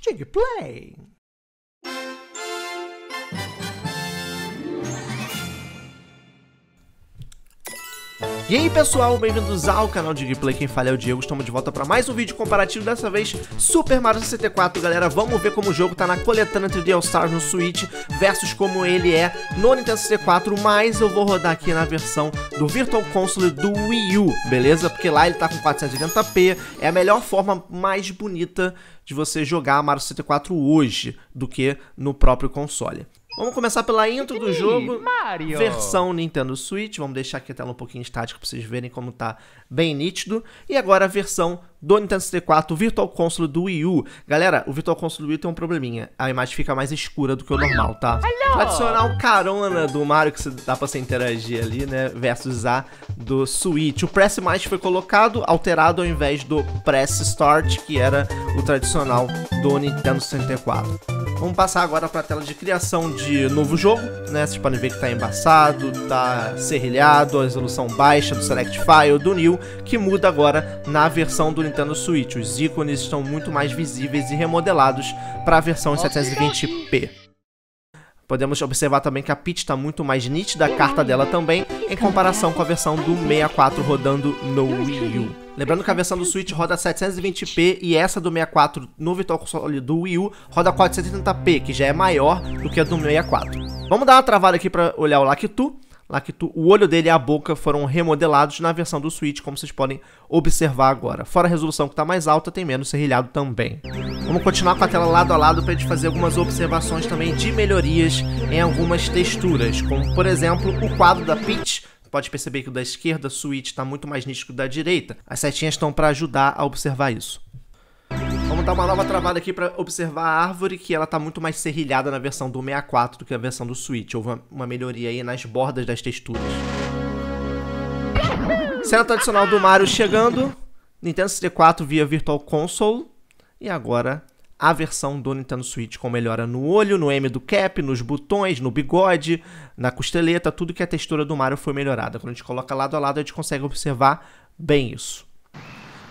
Digplay. E aí pessoal, bem-vindos ao canal Digplay, quem fala é o Diego, estamos de volta para mais um vídeo comparativo, dessa vez Super Mario 64, galera. Vamos ver como o jogo tá na coletânea 3D All Stars no Switch versus como ele é no Nintendo 64, mas eu vou rodar aqui na versão do Virtual Console do Wii U, beleza? Porque lá ele tá com 480p, é a melhor forma mais bonita de você jogar Mario 64 hoje do que no próprio console. Vamos começar pela intro do jogo, Mario. Versão Nintendo Switch. Vamos deixar aqui a tela um pouquinho estática para vocês verem como tá bem nítido. E agora a versão do Nintendo 64, o Virtual Console do Wii U. Galera, o Virtual Console do Wii U tem um probleminha. A imagem fica mais escura do que o normal, tá? Adicionar o carona do Mario, que dá pra você interagir ali, né? Versus a do Switch. O Press Mais foi colocado, alterado ao invés do Press Start, que era o tradicional do Nintendo 64. Vamos passar agora para a tela de criação de novo jogo, né? Vocês podem ver que tá embaçado, tá serrilhado, a resolução baixa do Select File, do New, que muda agora na versão do Nintendo Switch. Os ícones estão muito mais visíveis e remodelados para a versão em 720p. Podemos observar também que a Peach está muito mais nítida, a carta dela também, em comparação com a versão do 64 rodando no Wii U. Lembrando que a versão do Switch roda 720p e essa do 64 no Virtual Console do Wii U roda 480p, que já é maior do que a do 64. Vamos dar uma travada aqui para olhar o Lakitu. O olho dele e a boca foram remodelados na versão do Switch, como vocês podem observar agora. Fora a resolução que está mais alta, tem menos serrilhado também. Vamos continuar com a tela lado a lado para a gente fazer algumas observações também de melhorias em algumas texturas, como por exemplo o quadro da Peach. Pode perceber que o da esquerda, Switch, está muito mais nítido que o da direita. As setinhas estão para ajudar a observar isso. Vamos dar uma nova travada aqui para observar a árvore, que ela está muito mais serrilhada na versão do 64 do que a versão do Switch. Houve uma melhoria aí nas bordas das texturas. Cena tradicional do Mario chegando. Nintendo 64 via Virtual Console. E agora a versão do Nintendo Switch com melhora no olho, no M do Cap, nos botões, no bigode, na costeleta. Tudo que a textura do Mario foi melhorada. Quando a gente coloca lado a lado, a gente consegue observar bem isso.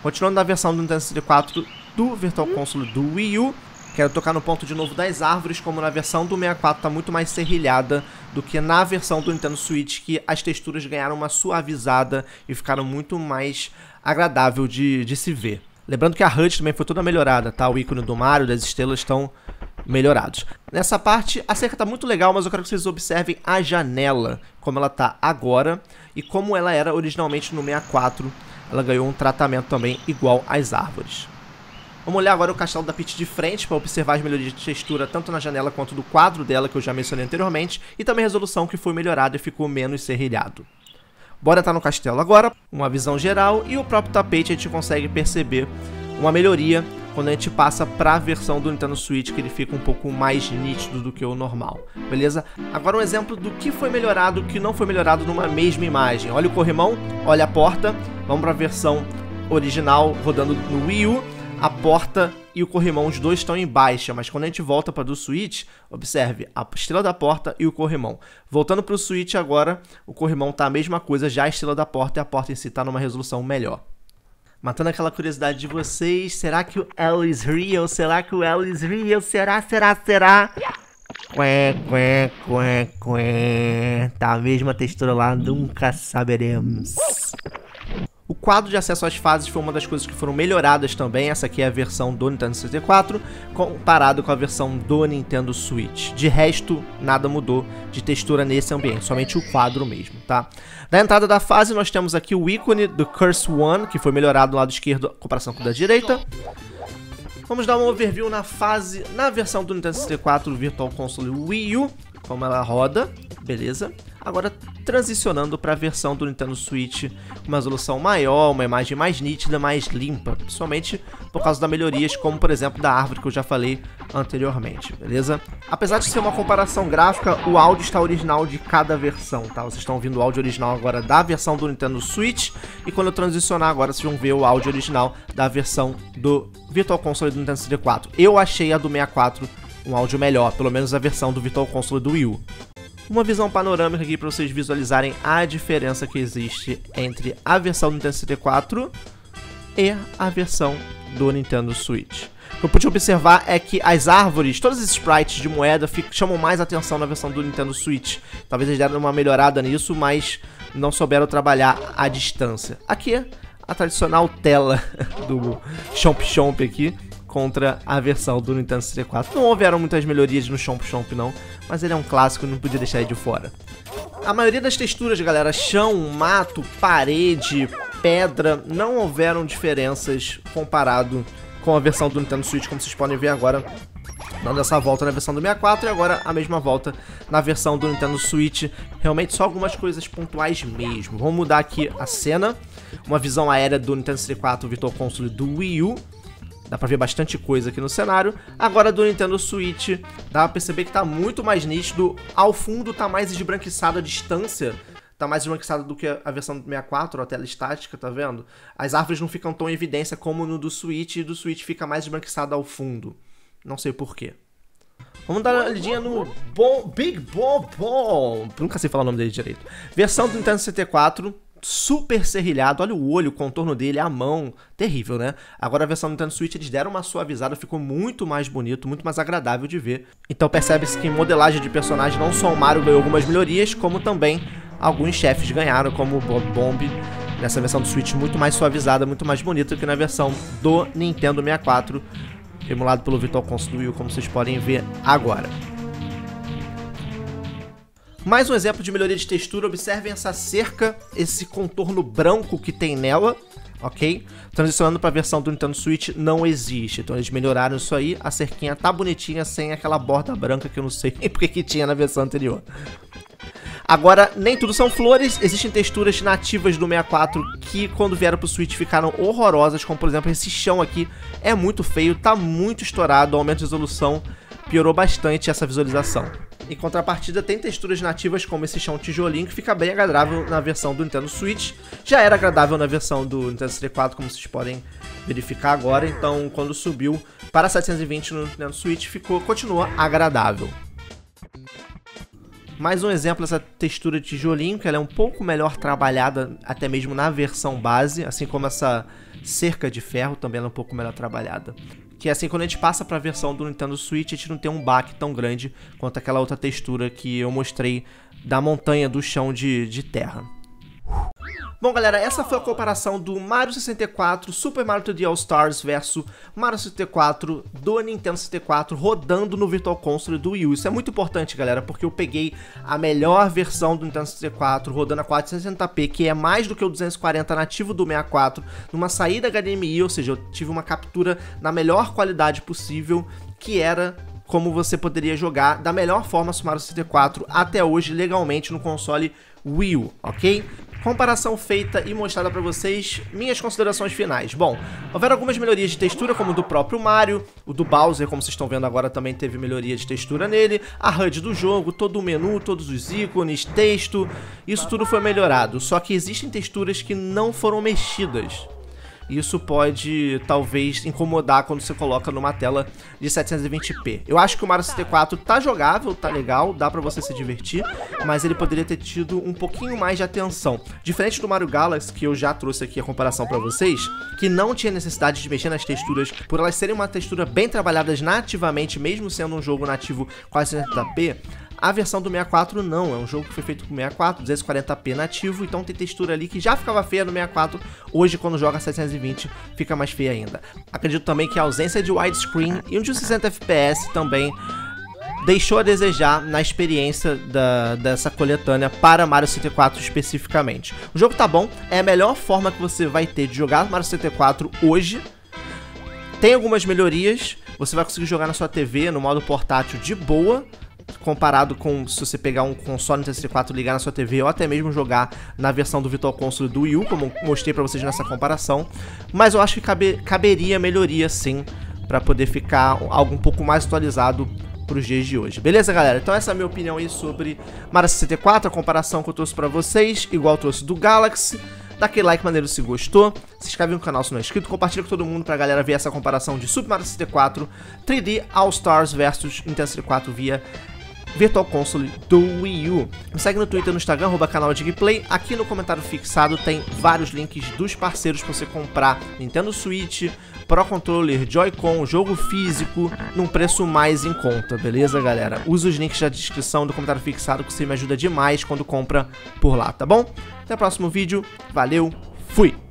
Continuando na versão do Nintendo 64 do Virtual Console do Wii U, quero tocar no ponto de novo das árvores, como na versão do 64 está muito mais serrilhada do que na versão do Nintendo Switch, que as texturas ganharam uma suavizada e ficaram muito mais agradável de se ver. Lembrando que a HUD também foi toda melhorada, tá? O ícone do Mario, das estrelas estão melhorados. Nessa parte, a cerca tá muito legal, mas eu quero que vocês observem a janela, como ela tá agora e como ela era originalmente no 64. Ela ganhou um tratamento também igual às árvores. Vamos olhar agora o castelo da Peach de frente para observar as melhorias de textura tanto na janela quanto do quadro dela, que eu já mencionei anteriormente, e também a resolução que foi melhorada e ficou menos serrilhado. Bora entrar no castelo agora, uma visão geral, e o próprio tapete a gente consegue perceber uma melhoria quando a gente passa para a versão do Nintendo Switch, que ele fica um pouco mais nítido do que o normal, beleza? Agora um exemplo do que foi melhorado e o que não foi melhorado numa mesma imagem. Olha o corrimão, olha a porta, vamos para a versão original rodando no Wii U. A porta e o corrimão, os dois estão em baixa, mas quando a gente volta para do Switch, observe a estrela da porta e o corrimão. Voltando para o Switch agora, o corrimão tá a mesma coisa, já a estrela da porta e a porta em si tá numa resolução melhor. Matando aquela curiosidade de vocês, será que o L is real? Será que o L is real? Será? Tá a mesma textura lá, nunca saberemos. O quadro de acesso às fases foi uma das coisas que foram melhoradas também. Essa aqui é a versão do Nintendo 64 comparado com a versão do Nintendo Switch. De resto, nada mudou de textura nesse ambiente, somente o quadro mesmo, tá? Na entrada da fase, nós temos aqui o ícone do Curse One, que foi melhorado do lado esquerdo em comparação com o da direita. Vamos dar um overview na fase, na versão do Nintendo 64 do Virtual Console Wii U, como ela roda, beleza? Agora transicionando para a versão do Nintendo Switch, uma resolução maior, uma imagem mais nítida, mais limpa, principalmente por causa das melhorias, como por exemplo da árvore que eu já falei anteriormente, beleza? Apesar de ser uma comparação gráfica, o áudio está original de cada versão, tá? Vocês estão ouvindo o áudio original agora da versão do Nintendo Switch, e quando eu transicionar agora, vocês vão ver o áudio original da versão do Virtual Console do Nintendo 64. Eu achei a do 64 um áudio melhor, pelo menos a versão do Virtual Console do Wii U. Uma visão panorâmica aqui para vocês visualizarem a diferença que existe entre a versão do Nintendo 64 e a versão do Nintendo Switch. O que eu pude observar é que as árvores, todos esses sprites de moeda chamam mais atenção na versão do Nintendo Switch. Talvez eles deram uma melhorada nisso, mas não souberam trabalhar à distância. Aqui, a tradicional tela do Chomp Chomp aqui, contra a versão do Nintendo 64. Não houveram muitas melhorias no Chomp Chomp não, mas ele é um clássico e não podia deixar ele de fora. A maioria das texturas, galera, chão, mato, parede, pedra, não houveram diferenças comparado com a versão do Nintendo Switch, como vocês podem ver agora, dando essa volta na versão do 64 e agora a mesma volta na versão do Nintendo Switch. Realmente só algumas coisas pontuais mesmo. Vamos mudar aqui a cena, uma visão aérea do Nintendo 64 Virtual Console do Wii U. Dá pra ver bastante coisa aqui no cenário. Agora do Nintendo Switch, dá pra perceber que tá muito mais nítido. Ao fundo tá mais esbranquiçado, a distância tá mais esbranquiçada do que a versão do 64, a tela estática, tá vendo? As árvores não ficam tão em evidência como no do Switch, e do Switch fica mais esbranquiçado ao fundo. Não sei porquê. Vamos dar uma olhadinha no Big Bom. Nunca sei falar o nome dele direito. Versão do Nintendo 64. Super serrilhado, olha o olho, o contorno dele, a mão, terrível, né? Agora a versão do Nintendo Switch eles deram uma suavizada, ficou muito mais bonito, muito mais agradável de ver. Então percebe-se que em modelagem de personagem não só o Mario ganhou algumas melhorias, como também alguns chefes ganharam, como o Bob Bomb, nessa versão do Switch muito mais suavizada, muito mais bonita do que na versão do Nintendo 64, emulado pelo Virtual Console do Wii U, como vocês podem ver agora. Mais um exemplo de melhoria de textura, observem essa cerca, esse contorno branco que tem nela, ok? Transicionando para a versão do Nintendo Switch não existe, então eles melhoraram isso aí, a cerquinha tá bonitinha sem aquela borda branca que eu não sei nem porque que tinha na versão anterior. Agora, nem tudo são flores, existem texturas nativas do 64 que quando vieram pro Switch ficaram horrorosas, como por exemplo esse chão aqui é muito feio, tá muito estourado, o aumento de resolução piorou bastante essa visualização. Em contrapartida, tem texturas nativas como esse chão tijolinho que fica bem agradável na versão do Nintendo Switch. Já era agradável na versão do Nintendo 64, como vocês podem verificar agora. Então, quando subiu para 720 no Nintendo Switch, continua agradável. Mais um exemplo dessa textura de tijolinho, que ela é um pouco melhor trabalhada até mesmo na versão base, assim como essa cerca de ferro também é um pouco melhor trabalhada. Que assim, quando a gente passa para a versão do Nintendo Switch, a gente não tem um baque tão grande quanto aquela outra textura que eu mostrei da montanha do chão de terra. Bom, galera, essa foi a comparação do Mario 64 Super Mario 3D All Stars versus Mario 64 do Nintendo 64 rodando no Virtual Console do Wii U. Isso é muito importante, galera, porque eu peguei a melhor versão do Nintendo 64 rodando a 460p, que é mais do que o 240 nativo do 64, numa saída HDMI, ou seja, eu tive uma captura na melhor qualidade possível, que era como você poderia jogar da melhor forma Super Mario 64 até hoje legalmente no console Wii U, ok? Comparação feita e mostrada para vocês, minhas considerações finais. Bom, houveram algumas melhorias de textura, como o do próprio Mario, o do Bowser, como vocês estão vendo agora, também teve melhoria de textura nele, a HUD do jogo, todo o menu, todos os ícones, texto, isso tudo foi melhorado. Só que existem texturas que não foram mexidas. Isso pode, talvez, incomodar quando você coloca numa tela de 720p. Eu acho que o Mario 64 tá jogável, tá legal, dá pra você se divertir, mas ele poderia ter tido um pouquinho mais de atenção. Diferente do Mario Galaxy, que eu já trouxe aqui a comparação pra vocês, que não tinha necessidade de mexer nas texturas, por elas serem uma textura bem trabalhadas nativamente, mesmo sendo um jogo nativo 480p, a versão do 64 não, é um jogo que foi feito com 64, 240p nativo, então tem textura ali que já ficava feia no 64, hoje quando joga 720 fica mais feia ainda. Acredito também que a ausência de widescreen e um de 60 fps também deixou a desejar na experiência dessa coletânea para Mario 64 especificamente. O jogo tá bom, é a melhor forma que você vai ter de jogar Mario 64 hoje, tem algumas melhorias, você vai conseguir jogar na sua TV no modo portátil de boa, comparado com se você pegar um console Nintendo 64 e ligar na sua TV ou até mesmo jogar na versão do Virtual Console do Wii U, como mostrei pra vocês nessa comparação. Mas eu acho que caberia melhoria sim, pra poder ficar algo um pouco mais atualizado pros dias de hoje. Beleza, galera? Então essa é a minha opinião aí sobre Mario 64, a comparação que eu trouxe pra vocês, igual eu trouxe do Galaxy. Dá aquele like maneiro se gostou, se inscreve no canal se não é inscrito, compartilha com todo mundo pra galera ver essa comparação de Super Mario 64 3D All Stars versus Nintendo 64 via Virtual Console do Wii U. Me segue no Twitter e no Instagram, @canal Digplay. Aqui no comentário fixado tem vários links dos parceiros para você comprar Nintendo Switch, Pro Controller, Joy-Con, jogo físico, num preço mais em conta, beleza, galera? Usa os links da descrição do comentário fixado que você me ajuda demais quando compra por lá, tá bom? Até o próximo vídeo, valeu, fui!